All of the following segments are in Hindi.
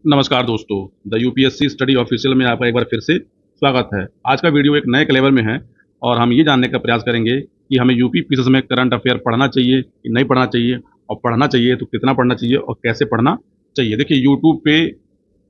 नमस्कार दोस्तों, द यूपीएससी स्टडी ऑफिशियल में आपका एक बार फिर से स्वागत है। आज का वीडियो एक नए क्लेवर में है और हम ये जानने का प्रयास करेंगे कि हमें यूपी पीसीएस में करंट अफेयर पढ़ना चाहिए कि नहीं पढ़ना चाहिए, और पढ़ना चाहिए तो कितना पढ़ना चाहिए और कैसे पढ़ना चाहिए। देखिए, यूट्यूब पे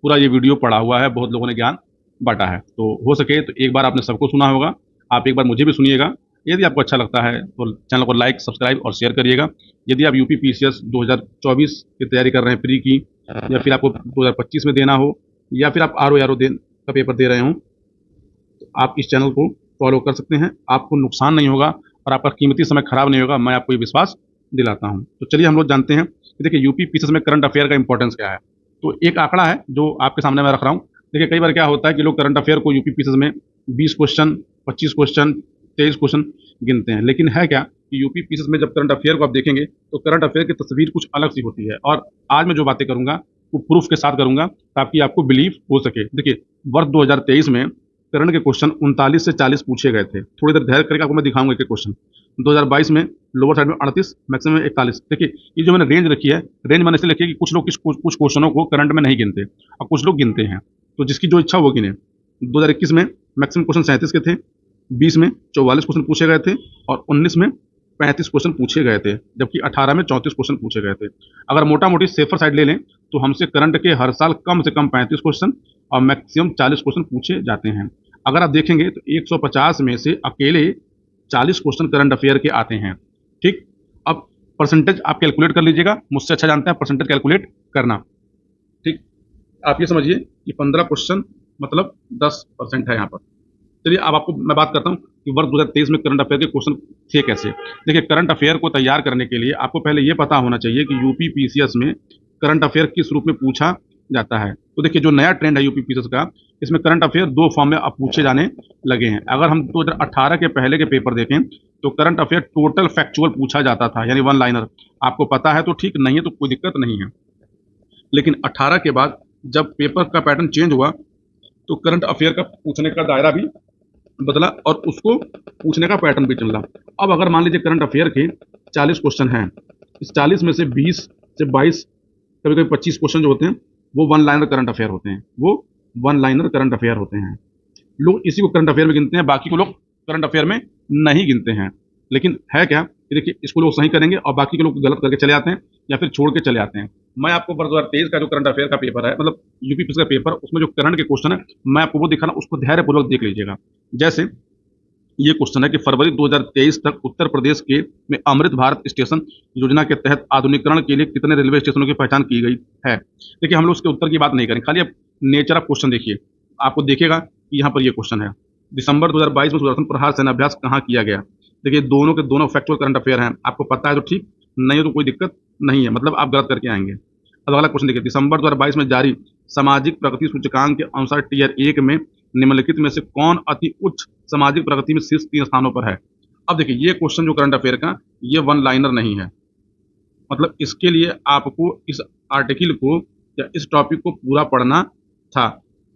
पूरा ये वीडियो पड़ा हुआ है, बहुत लोगों ने ज्ञान बांटा है, तो हो सके तो एक बार आपने सबको सुना होगा, आप एक बार मुझे भी सुनिएगा। यदि आपको अच्छा लगता है तो चैनल को लाइक, सब्सक्राइब और शेयर करिएगा। यदि आप यूपी पीसीएस 2024 की तैयारी कर रहे हैं प्री की, या फिर आपको 2025 में देना हो, या फिर आप आर ओ का पेपर दे रहे हों, तो आप इस चैनल को फॉलो कर सकते हैं। आपको नुकसान नहीं होगा और आपका कीमती समय खराब नहीं होगा, मैं आपको ये विश्वास दिलाता हूँ। तो चलिए हम लोग जानते हैं कि देखिए यूपी पीसीएस में करंट अफेयर का इंपॉर्टेंस क्या है। तो एक आंकड़ा है जो आपके सामने मैं रख रहा हूँ। देखिए, कई बार क्या होता है कि लोग करंट अफेयर को यूपी पीसीएस में 20 क्वेश्चन, 25 क्वेश्चन, 23 क्वेश्चन गिनते हैं, लेकिन है क्या कि यूपी पीसीएस में जब करंट अफेयर को आप देखेंगे तो करंट अफेयर की तस्वीर कुछ अलग सी होती है। और आज मैं जो बातें करूंगा वो प्रूफ के साथ करूंगा ताकि आपको बिलीव हो सके। देखिए, वर्ष 2023 में करंट के क्वेश्चन 39 से 40 पूछे गए थे। थोड़ी देर धैर्य करके आपको मैं दिखाऊंगा एक क्वेश्चन। 2022 में लोअर साइड में 38, मैक्सिमम में 41। देखिए, ये जो मैंने रेंज रखी है, रेंज मैंने इसलिए रखी है कि कुछ लोग कुछ क्वेश्चनों को करंट में नहीं गिनते और कुछ लोग गिनते हैं, तो जिसकी जो इच्छा वो गिने। 2021 में मैक्सिमम क्वेश्चन 37 के थे, 20 में 44 क्वेश्चन पूछे गए थे और 19 में 35 क्वेश्चन पूछे गए थे, जबकि 18 में 34 क्वेश्चन पूछे गए थे। अगर मोटा मोटी सेफर साइड ले लें तो हमसे करंट के हर साल कम से कम 35 क्वेश्चन और मैक्सिमम 40 क्वेश्चन पूछे जाते हैं। अगर आप देखेंगे तो 150 में से अकेले 40 क्वेश्चन करंट अफेयर के आते हैं। ठीक, अब परसेंटेज आप कैलकुलेट कर लीजिएगा, मुझसे अच्छा जानते हैं परसेंटेज कैलकुलेट करना। ठीक, आप ये समझिए कि 15 क्वेश्चन मतलब 10% है यहाँ पर। चलिए, अब आपको मैं बात करता हूँ कि वर्ष 2023 में करंट अफेयर के क्वेश्चन थे कैसे। देखिए, करंट अफेयर को तैयार करने के लिए आपको पहले ये पता होना चाहिए कि यूपी पीसीएस में करंट अफेयर किस रूप में पूछा जाता है। तो देखिए, जो नया ट्रेंड है यूपी पीसीएस का, इसमें करंट अफेयर दो फॉर्म में अब पूछे जाने लगे हैं। अगर हम 2018 के पहले के पेपर देखें तो करंट अफेयर टोटल फैक्चुअल पूछा जाता था, यानी वन लाइनर। आपको पता है तो ठीक, नहीं है तो कोई दिक्कत नहीं है। लेकिन 18 के बाद जब पेपर का पैटर्न चेंज हुआ तो करंट अफेयर का पूछने का दायरा भी बदला और उसको पूछने का पैटर्न भी चला। अब अगर मान लीजिए करंट अफेयर के 40 क्वेश्चन हैं, इस 40 में से 20 से 22, कभी कभी 25 क्वेश्चन जो होते हैं वो वन लाइनर करंट अफेयर होते हैं, वो वन लाइनर करंट अफेयर होते हैं। लोग इसी को करंट अफेयर में गिनते हैं, बाकी को लोग करंट अफेयर में नहीं गिनते हैं। लेकिन है क्या कि देखिए, इसको लोग सही करेंगे और बाकी के लोग गलत करके चले आते हैं या फिर छोड़ के चले आते हैं। मैं आपको वर्ष 2023 का जो करंट अफेयर का पेपर है, मतलब यूपी का पेपर, उसमें जो करंट के क्वेश्चन है मैं आपको वो दिखा रहा हूं, उसको धैर्यपूर्वक देख लीजिएगा। जैसे ये क्वेश्चन है कि फरवरी 2023 तक उत्तर प्रदेश के में अमृत भारत स्टेशन योजना के तहत आधुनिकीकरण के लिए कितने रेलवे स्टेशनों की पहचान की गई है। देखिए, हम लोग उसके उत्तर की बात नहीं करें, खाली आप नेचर ऑफ क्वेश्चन देखिए, आपको देखेगा कि यहाँ पर ये क्वेश्चन है, दिसंबर 2022 में सुदर्शन प्रहार सेनाभ्यास कहाँ किया गया। देखिए, दोनों के दोनों फैक्चुअल करंट अफेयर हैं, आपको पता है तो ठीक, नहीं हो तो कोई दिक्कत नहीं है, मतलब आप गलत करके आएंगे। अब अगला क्वेश्चन देखिए, दिसंबर 2022 में जारी सामाजिक प्रगति सूचकांक के अनुसार टीयर 1 में निम्नलिखित में से कौन अति उच्च सामाजिक प्रगति में शीर्ष 3 स्थानों पर है। अब देखिए, ये क्वेश्चन जो करंट अफेयर का, ये वन लाइनर नहीं है, मतलब इसके लिए आपको इस आर्टिकल को या इस टॉपिक को पूरा पढ़ना था,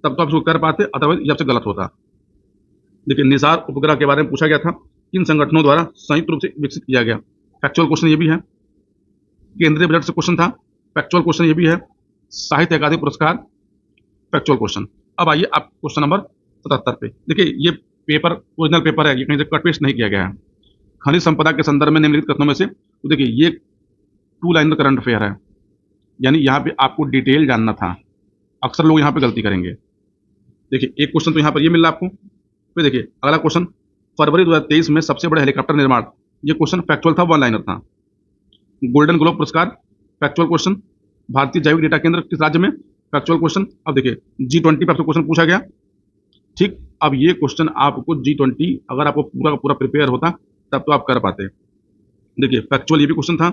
तब तो आप इसको कर पाते, अदरवाइज ये आपसे गलत होता। देखिए, निसार उपग्रह के बारे में पूछा गया था, किन संगठनों द्वारा संयुक्त रूप से विकसित किया गया। फैक्चुअल क्वेश्चन ये भी है। केंद्रीय बजट से क्वेश्चन था, फैक्चुअल क्वेश्चन ये भी है। साहित्य अकादमी पुरस्कार, फैक्चुअल क्वेश्चन। अब आइए आप क्वेश्चन नंबर 77 पे। देखिए, ये पेपर ओरिजिनल पेपर है, ये कहीं से कट पेस्ट नहीं किया गया है। खनिज संपदा के संदर्भ में निम्नलिखित कथनों में से, तो देखिए ये टू लाइनर करंट अफेयर है, यानी यहाँ पे आपको डिटेल जानना था। अक्सर लोग यहाँ पे गलती करेंगे। देखिए, एक क्वेश्चन तो यहाँ पर ये मिल रहा है आपको। फिर देखिए अगला क्वेश्चन, फरवरी 2023 में सबसे बड़े हेलीकॉप्टर निर्माण, ये क्वेश्चन फैक्चुअल था, वन लाइनर था। गोल्डन ग्लोब पुरस्कार, फैक्चुअल क्वेश्चन। भारतीय जैविक डेटा केंद्र किस राज्य में, फैक्चुअल क्वेश्चन। अब देखिए, G20 पर आपसे क्वेश्चन पूछा गया। ठीक, अब ये क्वेश्चन आपको G20 अगर आपको पूरा का पूरा प्रिपेयर होता तब तो आप कर पाते। देखिए, फैक्चुअल ये भी क्वेश्चन था।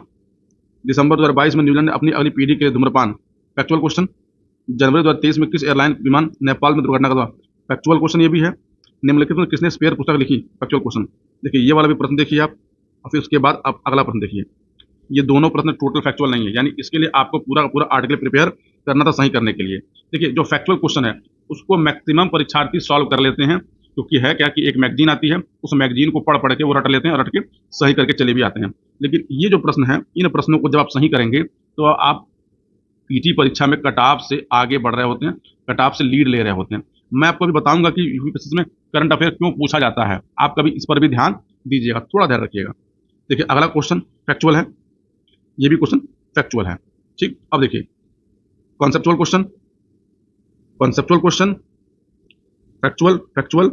दिसंबर 2022 में न्यूजीलैंड ने अपनी अगली पीढ़ी के लिए धूम्रपान, फैक्चुअल क्वेश्चन। जनवरी 2023 में किस एयरलाइन विमान नेपाल में दुर्घटना का हुआ, फैक्चुअल क्वेश्चन ये भी है। निम्नलिखित में किसने स्पेयर पुस्तक लिखी, फैक्चुअल क्वेश्चन। देखिए, ये वाला भी प्रश्न देखिए आप, और फिर उसके बाद आप अगला प्रश्न देखिए। ये दोनों प्रश्न टोटल फैक्चुअल नहीं है, यानी इसके लिए आपको पूरा का पूरा आर्टिकल प्रिपेयर करना था सही करने के लिए। देखिए, जो फैक्चुअल क्वेश्चन है उसको मैक्सिमम परीक्षार्थी सॉल्व कर लेते हैं, क्योंकि है क्या कि एक मैगजीन आती है, उस मैगजीन को पढ़ पढ़ के वो रट लेते हैं और रट के सही करके चले भी आते हैं। लेकिन ये जो प्रश्न है, इन प्रश्नों को जब आप सही करेंगे तो आप पीटी परीक्षा में कट ऑफ से आगे बढ़ रहे होते हैं, कट ऑफ से लीड ले रहे होते हैं। मैं आपको अभी बताऊंगा कि यूपीएससी में करंट अफेयर क्यों पूछा जाता है, आप कभी इस पर भी ध्यान दीजिएगा, थोड़ा ध्यान रखिएगा। देखिए अगला क्वेश्चन फैक्चुअल है, ये भी क्वेश्चन फैक्चुअल है। ठीक, अब देखिए conceptual question, conceptual question, factual, factual,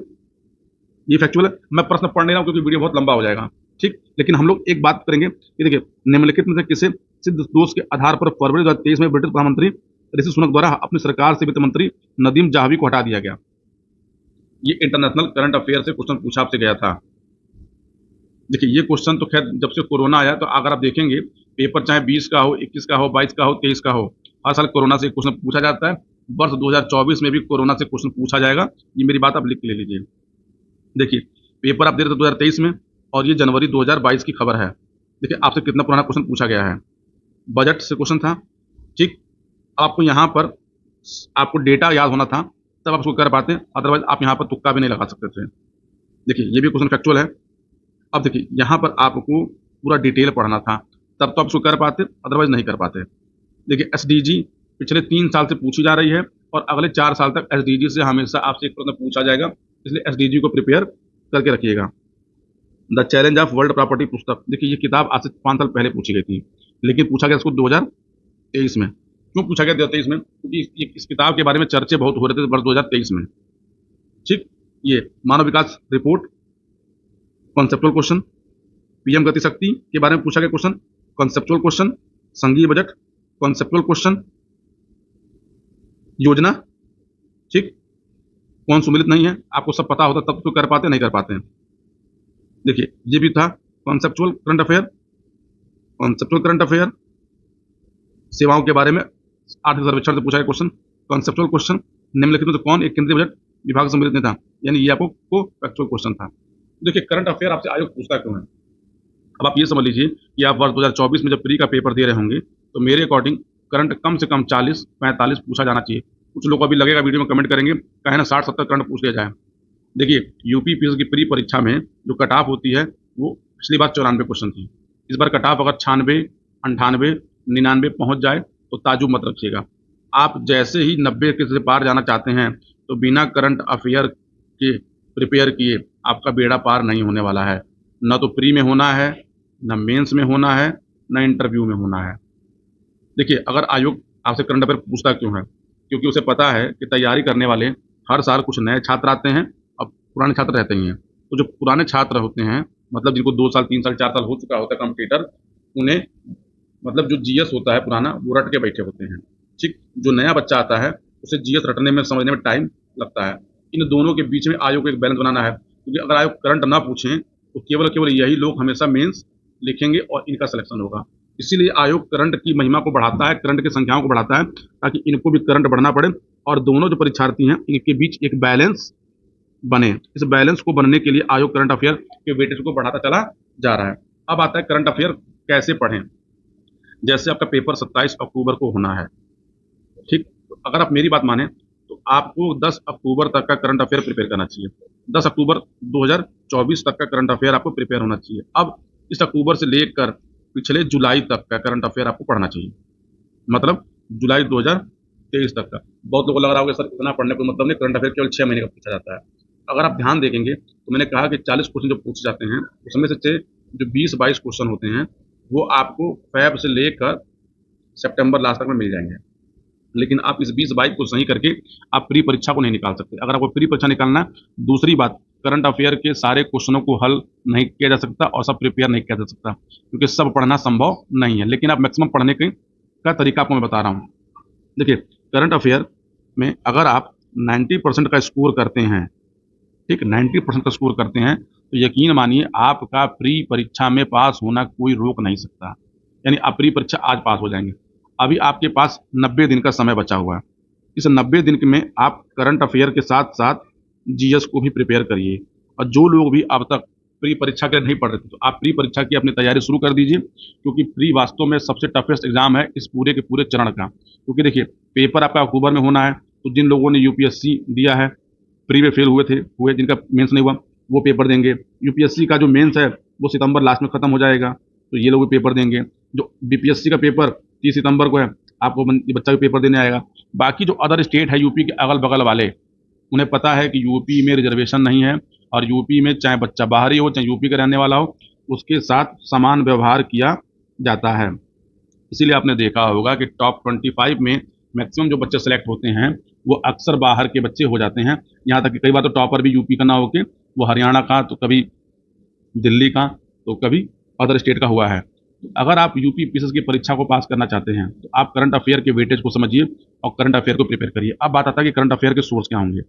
ये फैक्चुअल है। मैं प्रश्न पढ़ नहीं रहा हूं क्योंकि वीडियो बहुत लंबा हो जाएगा। ठीक, लेकिन हम लोग एक बात करेंगे कि देखिए निम्नलिखित में से किसे सिद्ध दोष के आधार पर फरवरी 2023 में ब्रिटिश प्रधानमंत्री ऋषि सुनक द्वारा अपनी सरकार से वित्त मंत्री नदीम जाहवी को हटा दिया गया। ये इंटरनेशनल करंट अफेयर से क्वेश्चन पूछा आपसे गया था। देखिए ये क्वेश्चन तो खैर जब से कोरोना आया तो अगर आप देखेंगे पेपर चाहे 20 का हो, 21 का हो, 22 का हो, 23 का हो, हर साल कोरोना से क्वेश्चन पूछा जाता है। वर्ष 2024 में भी कोरोना से क्वेश्चन पूछा जाएगा, ये मेरी बात आप लिख के ले लीजिए। देखिए पेपर आप दे रहे थे 2023 में और ये जनवरी 2022 की खबर है। देखिए आपसे कितना पुराना क्वेश्चन पूछा गया है, बजट से क्वेश्चन था। ठीक, आपको यहाँ पर आपको डेटा याद होना था तब आप उसको कर पाते, अदरवाइज आप यहाँ पर तुक्का भी नहीं लगा सकते थे। देखिए ये भी क्वेश्चन फैक्चुअल है। अब देखिए यहाँ पर आपको पूरा डिटेल पढ़ना था, तब तो आप उसको कर पाते, अदरवाइज नहीं कर पाते। देखिए एसडीजी पिछले 3 साल से पूछी जा रही है और अगले 4 साल तक एसडीजी से हमेशा आपसे एक प्रश्न पूछा जाएगा, इसलिए एसडीजी को प्रिपेयर करके रखिएगा। The challenge of world property पुस्तक, देखिए ये किताब आज से 5 साल पहले पूछी गई थी, लेकिन पूछा गया इसको 2023 में। क्यों पूछा गया 2023 में? क्योंकि इस किताब के बारे में चर्चे बहुत हो रहे थे वर्ष 2023 में। ठीक, ये मानव विकास रिपोर्ट, कॉन्सेप्चुअल क्वेश्चन, पीएम गति शक्ति के बारे में पूछा गया क्वेश्चन, कॉन्सेप्चुअल क्वेश्चन, संघीय बजट, कॉन्सेप्चुअल क्वेश्चन, योजना। ठीक, कौन सुमिलित नहीं है, आपको सब पता होता तब तो कर पाते, नहीं कर पाते हैं। देखिए ये भी था conceptual current affair, conceptual current affair, सेवाओं के बारे में आर्थिक सर्वेक्षण से पूछा गया क्वेश्चन, कॉन्सेप्चुअल क्वेश्चन, निम्नलिखित में से कौन एक केंद्रीय बजट विभाग से सम्मिलित नहीं था, यानी ये आपको फैक्चुअल क्वेश्चन था। देखिए करंट अफेयर आपसे आयोग पूछता क्यों है, अब आप ये समझ लीजिए कि आप वर्ष 2024 में जब प्री का पेपर दे रहे होंगे तो मेरे अकॉर्डिंग करंट कम से कम 40-45 पूछा जाना चाहिए। कुछ लोग अभी लगेगा वीडियो में कमेंट करेंगे कहे ना 60-70 करंट पूछ लिया जाए। देखिए यूपी पीएससी की प्री परीक्षा में जो कट ऑफ होती है वो पिछली बार 94 क्वेश्चन थी, इस बार कट ऑफ अगर 96, 98, 99 पहुंच जाए तो ताजुब मत रखिएगा। आप जैसे ही 90 के से पार जाना चाहते हैं तो बिना करंट अफेयर के प्रिपेयर किए आपका बेड़ा पार नहीं होने वाला है। न तो प्री में होना है, न मेंस में होना है, न इंटरव्यू में होना है। देखिए अगर आयोग आपसे करंट अफेयर पूछता क्यों है, क्योंकि उसे पता है कि तैयारी करने वाले हर साल कुछ नए छात्र आते हैं और पुराने छात्र रहते ही हैं। तो जो पुराने छात्र होते हैं, मतलब जिनको 2 साल 3 साल 4 साल हो चुका होता है कॉम्पिटिटर, उन्हें मतलब जो जीएस होता है पुराना वो रट के बैठे होते हैं। ठीक, जो नया बच्चा आता है उसे जीएस रटने में समझने में टाइम लगता है। इन दोनों के बीच में आयोग को एक बैलेंस बनाना है, क्योंकि अगर आयोग करंट ना पूछें तो केवल केवल यही लोग हमेशा मेंस लिखेंगे और इनका सिलेक्शन होगा। इसीलिए आयोग करंट की महिमा को बढ़ाता है, करंट की संख्याओं को बढ़ाता है, ताकि इनको भी करंट बढ़ना पड़े और दोनों जो परीक्षार्थी हैं इनके बीच एक बैलेंस बने। इस बैलेंस को बनने के लिए आयोग करंट अफेयर के वेटेज को बढ़ाता चला जा रहा है। अब आता है करंट अफेयर कैसे पढ़ें। जैसे आपका पेपर 27 अक्टूबर को होना है, ठीक, तो अगर आप मेरी बात माने तो आपको 10 अक्टूबर तक का करंट अफेयर प्रिपेयर करना चाहिए। 10 अक्टूबर 2024 तक का करंट अफेयर आपको प्रिपेयर होना चाहिए। अब इस अक्टूबर से लेकर पिछले जुलाई तक का करंट अफेयर आपको पढ़ना चाहिए, मतलब जुलाई 2023 तक का। बहुत लोगों को लग रहा होगा सर इतना पढ़ने को मतलब नहीं, करंट अफेयर केवल 6 महीने का पूछा जाता है। अगर आप ध्यान देखेंगे तो मैंने कहा कि 40 क्वेश्चन जो पूछे जाते हैं उसमें से जो 20-22 क्वेश्चन होते हैं वो आपको फैब से लेकर सितंबर लास्ट तक में मिल जाएंगे। लेकिन आप इस 20-22 को सही करके आप प्री परीक्षा को नहीं निकाल सकते। अगर आपको प्री परीक्षा निकालना है, दूसरी बात, करंट अफेयर के सारे क्वेश्चनों को हल नहीं किया जा सकता और सब प्रिपेयर नहीं किया जा सकता, क्योंकि सब पढ़ना संभव नहीं है। लेकिन आप मैक्सिमम पढ़ने का तरीका आपको मैं बता रहा हूँ। देखिए करंट अफेयर में अगर आप 90% का स्कोर करते हैं, ठीक, 90% का स्कोर करते हैं तो यकीन मानिए आपका प्री परीक्षा में पास होना कोई रोक नहीं सकता। यानी आप प्री परीक्षा आज पास हो जाएंगे। अभी आपके पास 90 दिन का समय बचा हुआ है। इस 90 दिन में आप करंट अफेयर के साथ साथ जीएस को भी प्रिपेयर करिए। और जो लोग भी अब तक प्री परीक्षा के लिए नहीं पढ़ रहे थे तो आप प्री परीक्षा की अपनी तैयारी शुरू कर दीजिए, क्योंकि प्री वास्तव में सबसे टफेस्ट एग्जाम है इस पूरे के पूरे चरण का। क्योंकि देखिए पेपर आपका अक्टूबर में होना है, तो जिन लोगों ने यूपीएससी दिया है, प्री में फेल हुए जिनका मेंस नहीं हुआ वो पेपर देंगे। यूपीएससी का जो मेंस है वो सितंबर लास्ट में खत्म हो जाएगा, तो ये लोग भी पेपर देंगे। जो बीपीएससी का पेपर 30 सितंबर को है, आपको बच्चा भी पेपर देने आएगा। बाकी जो अदर स्टेट है यूपी के अगल बगल वाले, उन्हें पता है कि यूपी में रिजर्वेशन नहीं है, और यूपी में चाहे बच्चा बाहरी हो चाहे यूपी का रहने वाला हो, उसके साथ समान व्यवहार किया जाता है। इसीलिए आपने देखा होगा कि टॉप 25 में मैक्सिमम जो बच्चे सेलेक्ट होते हैं वो अक्सर बाहर के बच्चे हो जाते हैं। यहाँ तक कि कई बार तो टॉपर भी यूपी का ना होके वो हरियाणा का, तो कभी दिल्ली का, तो कभी अदर स्टेट का हुआ है। अगर आप यूपी पीसीएस की परीक्षा को पास करना चाहते हैं तो आप करंट अफेयर के वेटेज को समझिए और करंट अफेयर को प्रिपेयर करिए। अब बात आता है कि करंट अफेयर के सोर्स क्या होंगे।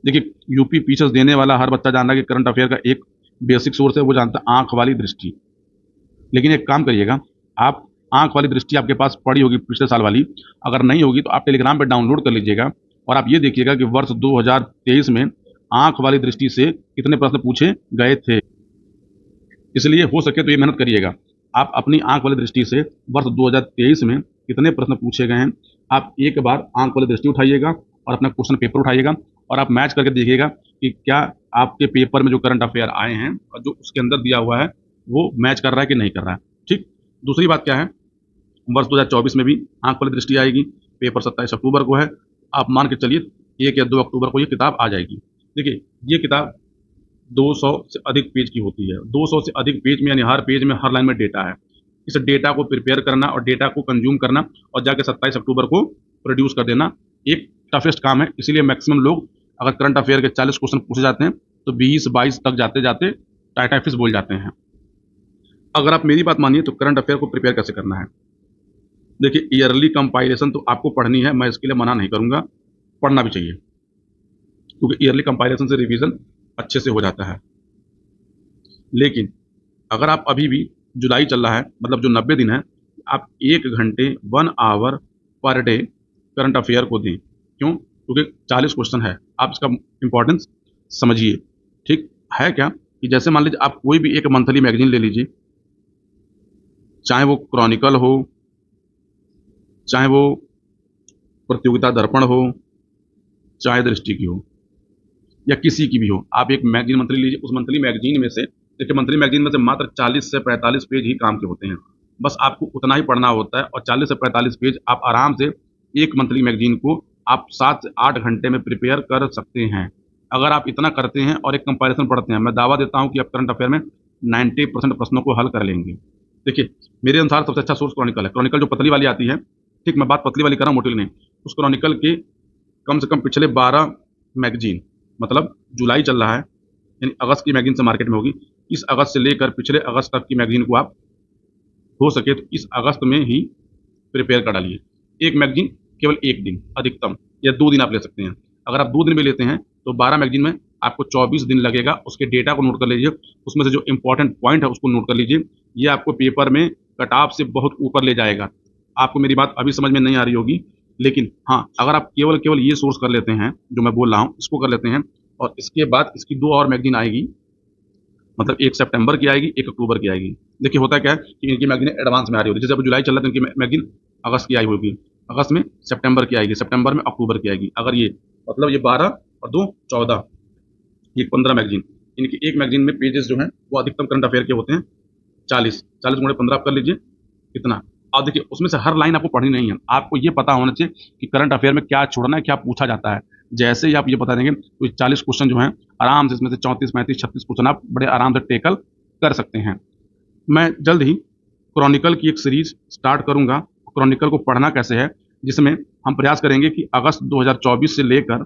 देखिए, यूपी पीसीएस देने वाला हर बच्चा जानता है कि करंट अफेयर का एक बेसिक सोर्स है, वो जानता है आंख वाली दृष्टि। लेकिन एक काम करिएगा, आप आंख वाली दृष्टि आपके पास पड़ी होगी पिछले साल वाली, अगर नहीं होगी तो आप टेलीग्राम पे डाउनलोड कर लीजिएगा और आप ये देखिएगा कि वर्ष 2023 में आंख वाली दृष्टि से कितने प्रश्न पूछे गए थे। इसलिए हो सके तो ये मेहनत करिएगा, आप अपनी आंख वाली दृष्टि से वर्ष 2023 में कितने प्रश्न पूछे गए हैं, आप एक बार आंख वाली दृष्टि उठाइएगा और अपना क्वेश्चन पेपर उठाइएगा और आप मैच करके देखिएगा कि क्या आपके पेपर में जो करंट अफेयर आए हैं और जो उसके अंदर दिया हुआ है वो मैच कर रहा है कि नहीं कर रहा है। ठीक। दूसरी बात क्या है, वर्ष 2024 में भी आंख वाली दृष्टि आएगी, पेपर 27 अक्टूबर को है। आप मान के चलिए 1 या 2 अक्टूबर को ये किताब आ जाएगी। देखिए, ये किताब 200 से अधिक पेज की होती है। 200 से अधिक पेज में यानी हर पेज में हर लाइन में डेटा है। इस डेटा को प्रिपेयर करना और डेटा को कंज्यूम करना और जाके 27 अक्टूबर को प्रोड्यूस कर देना एक टफेस्ट काम है। इसीलिए मैक्सिमम लोग, अगर करंट अफेयर के 40 क्वेश्चन पूछे जाते हैं तो 20-22 तक जाते जाते टाटा फिश बोल जाते हैं। अगर आप मेरी बात मानिए तो करंट अफेयर को प्रिपेयर कैसे करना है। देखिए, ईयरली कंपाइलेशन तो आपको पढ़नी है, मैं इसके लिए मना नहीं करूंगा, पढ़ना भी चाहिए, क्योंकि ईयरली कंपाइलेशन से रिवीजन अच्छे से हो जाता है। लेकिन अगर आप अभी भी, जुलाई चल रहा है, मतलब जो 90 दिन है, आप 1 घंटे 1 our per day current affair को दें। क्यों? क्योंकि 40 क्वेश्चन है, आप इसका इम्पोर्टेंस समझिए। ठीक है क्या कि जैसे मान लीजिए आप कोई भी एक मंथली मैगजीन ले लीजिए, चाहे वो क्रॉनिकल हो, चाहे वो प्रतियोगिता दर्पण हो, चाहे दृष्टि की हो, या किसी की भी हो, आप एक मैगजीन मंथली लीजिए। उस मंथली मैगजीन में से, देखिए, मंथली मैगजीन में से मात्र 40 से 45 पेज ही काम के होते हैं। बस आपको उतना ही पढ़ना होता है और 40 से 45 पेज आप आराम से एक मंथली मैगजीन को आप 7 से 8 घंटे में प्रिपेयर कर सकते हैं। अगर आप इतना करते हैं और एक कंपैरिजन पढ़ते हैं, मैं दावा देता हूं कि आप करंट अफेयर में 90% प्रश्नों को हल कर लेंगे। देखिए, मेरे अनुसार सबसे अच्छा सोर्स क्रॉनिकल है। क्रॉनिकल जो पतली वाली आती है, ठीक, मैं बात पतली वाली कर रहा हूँ, मोटी नहीं। उस क्रॉनिकल के कम से कम पिछले 12 मैगजीन, मतलब जुलाई चल रहा है यानी अगस्त की मैगजीन से मार्केट में होगी, इस अगस्त से लेकर पिछले अगस्त तक की मैगजीन को आप हो सके तो इस अगस्त में ही प्रिपेयर कर डालिए। एक मैगजीन केवल 1 दिन अधिकतम, या 2 दिन आप ले सकते हैं। अगर आप 2 दिन में लेते हैं तो 12 मैगजीन में आपको 24 दिन लगेगा। उसके डेटा को नोट कर लीजिए, उसमें से जो इंपॉर्टेंट पॉइंट है उसको नोट कर लीजिए। ये आपको पेपर में कट ऑफ से बहुत ऊपर ले जाएगा। आपको मेरी बात अभी समझ में नहीं आ रही होगी, लेकिन हाँ, अगर आप केवल केवल ये सोर्स कर लेते हैं जो मैं बोल रहा हूँ, इसको कर लेते हैं, और इसके बाद इसकी 2 और मैगजीन आएगी, मतलब 1 सितंबर की आएगी, 1 अक्टूबर की आएगी। देखिए, होता क्या है कि इनकी मैगजीन एडवांस में आ रही होती है। जैसे अब जुलाई चल रहा है तो इनकी मैगजीन अगस्त की आई होगी, अगस्त में सितंबर की आएगी, सितंबर में अक्टूबर की आएगी। अगर ये, मतलब ये 12 और 2 14, ये 15 मैगजीन। इनकी एक मैगजीन में पेजेस जो हैं वो अधिकतम करंट अफेयर के होते हैं 40 गुणे 15 आप कर लीजिए कितना। अब देखिए, उसमें से हर लाइन आपको पढ़नी नहीं है, आपको ये पता होना चाहिए कि करंट अफेयर में क्या छोड़ना है, क्या पूछा जाता है। जैसे ही आप ये बता देंगे तो 40 क्वेश्चन जो हैं आराम से, इसमें से 34, 35, 36 क्वेश्चन आप बड़े आराम से टेकल कर सकते हैं। मैं जल्द ही क्रॉनिकल की एक सीरीज स्टार्ट करूंगा। क्रॉनिकल को पढ़ना कैसे है, जिसमें हम प्रयास करेंगे कि अगस्त 2024 से लेकर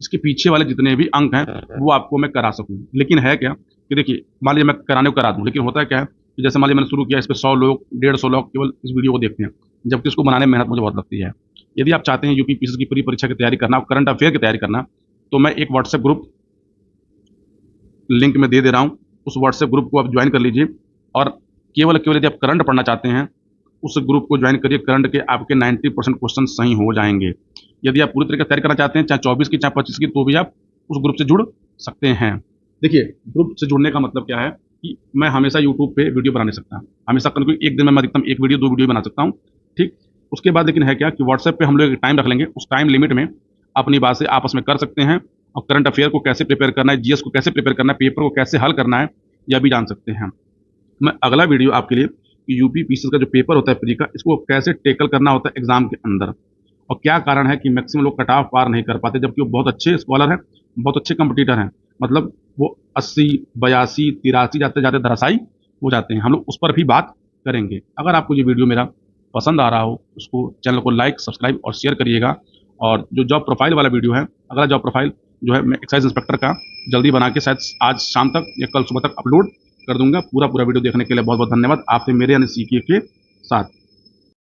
इसके पीछे वाले जितने भी अंक हैं वो आपको मैं करा सकूं। लेकिन है क्या कि देखिए, मान लीजिए मैं कराने को करा दूं, लेकिन होता है क्या है कि जैसे मान लीजिए मैंने शुरू किया, इस पर 100 लोग, 150 लोग केवल इस वीडियो को देखते हैं, जबकि इसको बनाने में मेहनत मुझे बहुत लगती है। यदि आप चाहते हैं यूपी पीसीएस की पूरी परीक्षा की तैयारी करना, करंट अफेयर की तैयारी करना, तो मैं एक व्हाट्सएप ग्रुप लिंक में दे रहा हूँ। उस व्हाट्सएप ग्रुप को आप ज्वाइन कर लीजिए और केवल केवल यदि आप करंट पढ़ना चाहते हैं, उस ग्रुप को ज्वाइन करिए। करंट के आपके 90% क्वेश्चन सही हो जाएंगे। यदि आप पूरी तरीके से तैयारी करना चाहते हैं, चाहे 24 की चाहे 25 की, तो भी आप उस ग्रुप से जुड़ सकते हैं। देखिए, ग्रुप से जुड़ने का मतलब क्या है कि मैं हमेशा यूट्यूब पे वीडियो बना नहीं सकता, हमेशा एक दिन में मैं अधिकतम 1 वीडियो 2 वीडियो बना सकता हूँ। ठीक, उसके बाद लेकिन है क्या कि व्हाट्सएप पे हम लोग एक टाइम रख लेंगे, उस टाइम लिमिट में अपनी बात से आपस में कर सकते हैं और करंट अफेयर को कैसे प्रिपेयर करना है, जीएस को कैसे प्रिपेयर करना है, पेपर को कैसे हल करना है, यह भी जान सकते हैं। मैं अगला वीडियो आपके लिए कि यूपी पीसीएस का जो पेपर होता है प्री का, इसको कैसे टैकल करना होता है एग्जाम के अंदर, और क्या कारण है कि मैक्सिमम लोग कट ऑफ पार नहीं कर पाते, जबकि वो बहुत अच्छे स्कॉलर हैं, बहुत अच्छे कंपटीटर हैं। मतलब वो 80, 82, 83 जाते जाते धराशायी हो जाते हैं। हम लोग उस पर भी बात करेंगे। अगर आपको ये वीडियो मेरा पसंद आ रहा हो, उसको चैनल को लाइक, सब्सक्राइब और शेयर करिएगा। और जो जॉब प्रोफाइल वाला वीडियो है, अगला जॉब प्रोफाइल जो है मैं एक्साइज इंस्पेक्टर का जल्दी बना के शायद आज शाम तक या कल सुबह तक अपलोड कर दूंगा। पूरा वीडियो देखने के लिए बहुत बहुत धन्यवाद। आपसे मेरे यानी सीके के साथ।